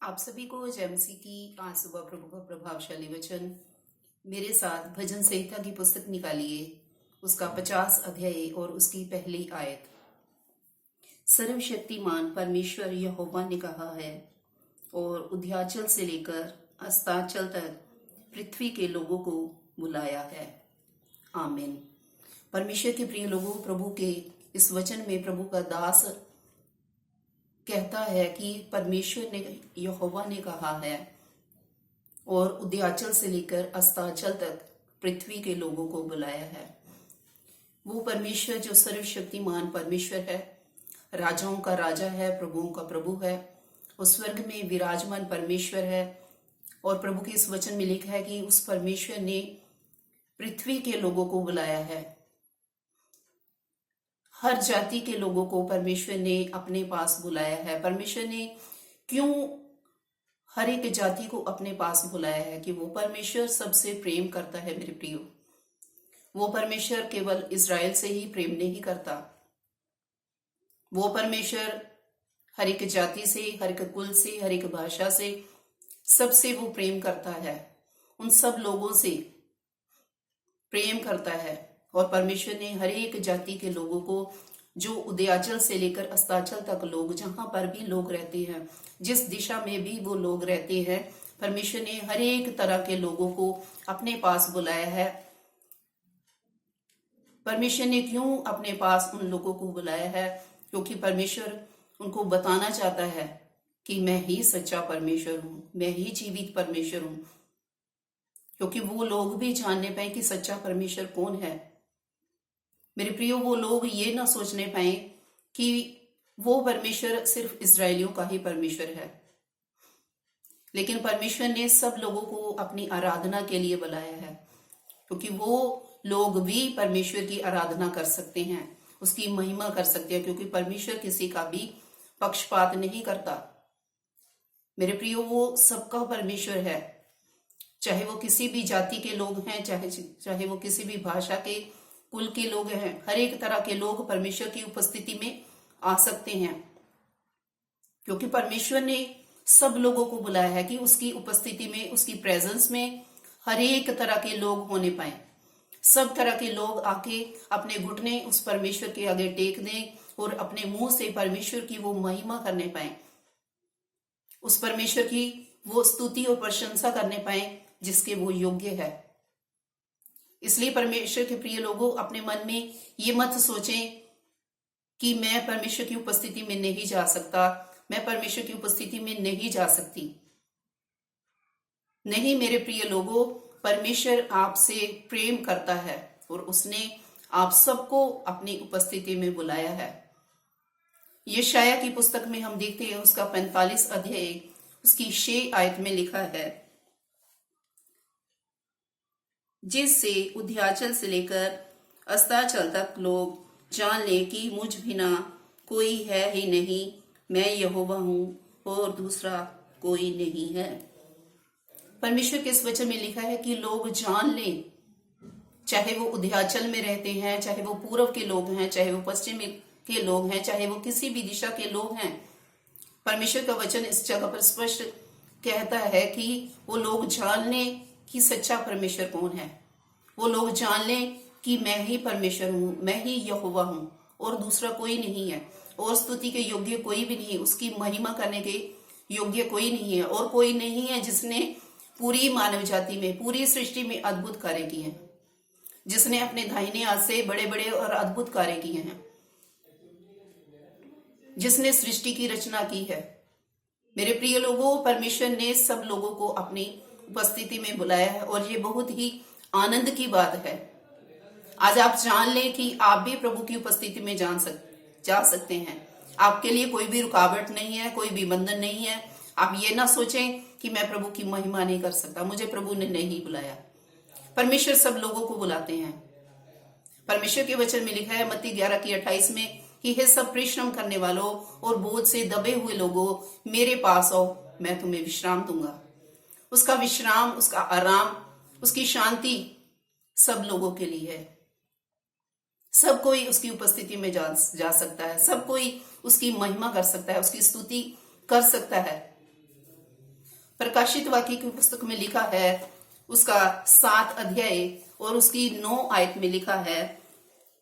आप सभी को जयमसी की आज सुबह प्रभु का प्रभावशाली वचन मेरे साथ भजन संहिता की पुस्तक निकालिए, उसका 50 अध्याय और उसकी पहली आयत। सर्वशक्तिमान परमेश्वर यहोवा ने कहा है और उद्याचल से लेकर अस्ताचल तक पृथ्वी के लोगों को बुलाया है। आमीन। परमेश्वर के प्रिय लोगों, प्रभु के इस वचन में प्रभु का दास कहता है कि परमेश्वर ने यहोवा ने कहा है और उद्याचल से लेकर अस्ताचल तक पृथ्वी के लोगों को बुलाया है। वो परमेश्वर जो सर्वशक्तिमान परमेश्वर है, राजाओं का राजा है, प्रभुओं का प्रभु है, उस स्वर्ग में विराजमान परमेश्वर है। और प्रभु के इस वचन में लिखा है कि उस परमेश्वर ने पृथ्वी के लोगों को बुलाया है। हर जाति के लोगों को परमेश्वर ने अपने पास बुलाया है। परमेश्वर ने क्यों हर एक जाति को अपने पास बुलाया है? कि वो परमेश्वर सबसे प्रेम करता है मेरे प्रियो। वो परमेश्वर केवल इज़राइल से ही प्रेम नहीं करता, वो परमेश्वर हर एक जाति से, हर एक कुल से, हर एक भाषा से, सबसे वो प्रेम करता है। उन सब लोगों से प्रेम करता है। और परमेश्वर ने हर एक जाति के लोगों को, जो उदयाचल से लेकर अस्ताचल तक लोग, जहां पर भी लोग रहते हैं, जिस दिशा में भी वो लोग रहते हैं, परमेश्वर ने हर एक तरह के लोगों को अपने पास बुलाया है। परमेश्वर ने क्यों अपने पास उन लोगों को बुलाया है? क्योंकि परमेश्वर उनको बताना चाहता है कि मैं ही सच्चा परमेश्वर हूं, मैं ही जीवित परमेश्वर हूं। क्योंकि वो लोग भी जानने पाए कि सच्चा परमेश्वर कौन है। मेरे प्रियो, वो लोग ये ना सोचने पाए कि वो परमेश्वर सिर्फ इस्राएलियों का ही परमेश्वर है, लेकिन परमेश्वर ने सब लोगों को अपनी आराधना के लिए बुलाया है। क्योंकि वो लोग भी परमेश्वर की आराधना कर सकते हैं, उसकी महिमा कर सकते हैं, क्योंकि परमेश्वर किसी का भी पक्षपात नहीं करता। मेरे प्रियो, वो सबका परमेश्वर है। चाहे वो किसी भी जाति के लोग हैं, चाहे वो किसी भी भाषा के, कुल के लोग हैं, हर एक तरह के लोग परमेश्वर की उपस्थिति में आ सकते हैं। क्योंकि परमेश्वर ने सब लोगों को बुलाया है कि उसकी उपस्थिति में, उसकी प्रेजेंस में हर एक तरह के लोग होने पाए। सब तरह के लोग आके अपने घुटने उस परमेश्वर के आगे टेक दें और अपने मुंह से परमेश्वर की वो महिमा करने पाए, उस परमेश्वर की वो स्तुति और प्रशंसा करने पाए जिसके वो योग्य है। इसलिए परमेश्वर के प्रिय लोगों, अपने मन में ये मत सोचें कि मैं परमेश्वर की उपस्थिति में नहीं जा सकता, मैं परमेश्वर की उपस्थिति में नहीं जा सकती। नहीं मेरे प्रिय लोगों, परमेश्वर आपसे प्रेम करता है और उसने आप सबको अपनी उपस्थिति में बुलाया है। यशायाह की पुस्तक में हम देखते हैं, उसका 45 अध्याय, उसकी 6 आयत में लिखा है, जिससे उद्याचल से लेकर अस्ताचल तक लोग जान ले कि मुझ बिना कोई है ही नहीं, मैं यहोवा हूं और दूसरा कोई नहीं है। परमेश्वर के इस वचन में लिखा है कि लोग जान लें, चाहे वो उद्याचल में रहते हैं, चाहे वो पूर्व के लोग हैं, चाहे वो पश्चिम के लोग हैं, चाहे वो किसी भी दिशा के लोग हैं। परमेश्वर का वचन इस जगह पर स्पष्ट कहता है कि वो लोग जान लें कि सच्चा परमेश्वर कौन है। वो लोग जान लें कि मैं ही परमेश्वर हूं, मैं ही यहोवा हूं और दूसरा कोई नहीं है, और स्तुति के योग्य कोई भी नहीं है, उसकी महिमा करने के योग्य कोई नहीं है, और कोई नहीं है जिसने पूरी मानव जाति में, पूरी सृष्टि में अद्भुत कार्य किए हैं, जिसने अपने दाहिने हाथ से बड़े बड़े और अद्भुत कार्य किए हैं, जिसने सृष्टि की रचना की है। मेरे प्रिय लोगों, परमेश्वर ने सब लोगों को अपनी उपस्थिति में बुलाया है और ये बहुत ही आनंद की बात है। आज आप जान लें कि आप भी प्रभु की उपस्थिति में जा सकते हैं। आपके लिए कोई भी रुकावट नहीं है, कोई भी बंधन नहीं है। आप ये ना सोचें कि मैं प्रभु की महिमा नहीं कर सकता, मुझे प्रभु ने नहीं बुलाया। परमेश्वर सब लोगों को बुलाते हैं। परमेश्वर के वचन में लिखा है मत्ती 11 की 28 में कि हे सब परिश्रम करने वालों और बोझ से दबे हुए लोगों, मेरे पास आओ, मैं तुम्हें विश्राम दूंगा। उसका विश्राम, उसका आराम, उसकी शांति सब लोगों के लिए है। सब कोई उसकी उपस्थिति में जा सकता है, सब कोई उसकी महिमा कर सकता है, उसकी स्तुति कर सकता है। प्रकाशित वाक्य की पुस्तक में लिखा है, उसका 7 अध्याय और उसकी 9 आयत में लिखा है,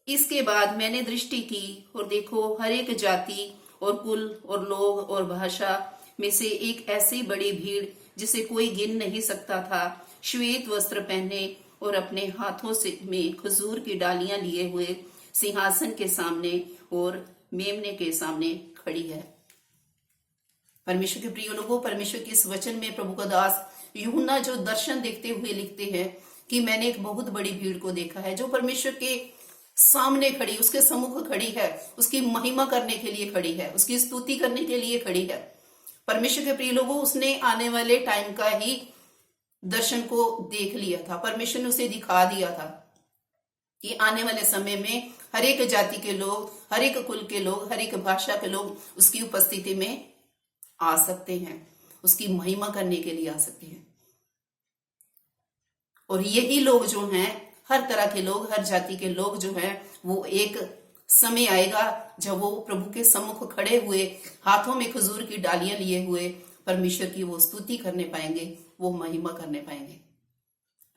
इसके बाद मैंने दृष्टि की और देखो हर एक जाति और कुल और लोग और भाषा में से एक ऐसी बड़ी भीड़ जिसे कोई गिन नहीं सकता था, श्वेत वस्त्र पहने और अपने हाथों से में खजूर की डालियां लिए हुए सिंहासन के सामने और मेमने के सामने खड़ी है। परमेश्वर के प्रिय लोगों, परमेश्वर के इस वचन में प्रभु का दास यूहन्ना जो दर्शन देखते हुए लिखते हैं कि मैंने एक बहुत बड़ी भीड़ को देखा है जो परमेश्वर के सामने खड़ी, उसके सम्मुख खड़ी है, उसकी महिमा करने के लिए खड़ी है, उसकी स्तुति करने के लिए खड़ी है। परमेश्वर के प्रिय लोगों, उसने आने वाले टाइम का ही दर्शन को देख लिया था। परमेश्वर ने उसे दिखा दिया था कि आने वाले समय में हर एक जाति के लोग, हर एक कुल के लोग, हर एक भाषा के लोग उसकी उपस्थिति में आ सकते हैं, उसकी महिमा करने के लिए आ सकते हैं। और यही लोग जो हैं, हर तरह के लोग, हर जाति के लोग जो हैं, वो एक समय आएगा जब वो प्रभु के सम्मुख खड़े हुए हाथों में खजूर की डालियां लिए हुए परमेश्वर की वो स्तुति करने पाएंगे, वो महिमा करने पाएंगे।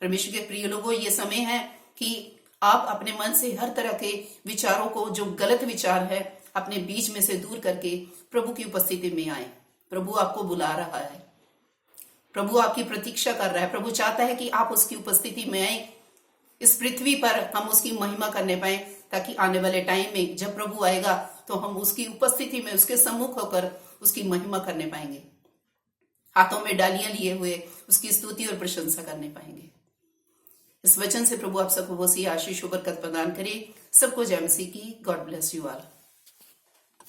परमेश्वर के प्रिय लोगों, ये समय है कि आप अपने मन से हर तरह के विचारों को, जो गलत विचार है, अपने बीच में से दूर करके प्रभु की उपस्थिति में आए। प्रभु आपको बुला रहा है, प्रभु आपकी प्रतीक्षा कर रहा है। प्रभु चाहता है कि आप उसकी उपस्थिति में आए, इस पृथ्वी पर हम उसकी महिमा करने पाए, ताकि आने वाले टाइम में जब प्रभु आएगा तो हम उसकी उपस्थिति में, उसके सम्मुख होकर उसकी महिमा करने पाएंगे, हाथों में डालियां लिए हुए उसकी स्तुति और प्रशंसा करने पाएंगे। इस वचन से प्रभु आप सबको बहुत सी आशीष और बरकत प्रदान करे। सबको जय मसीह की। God bless you all.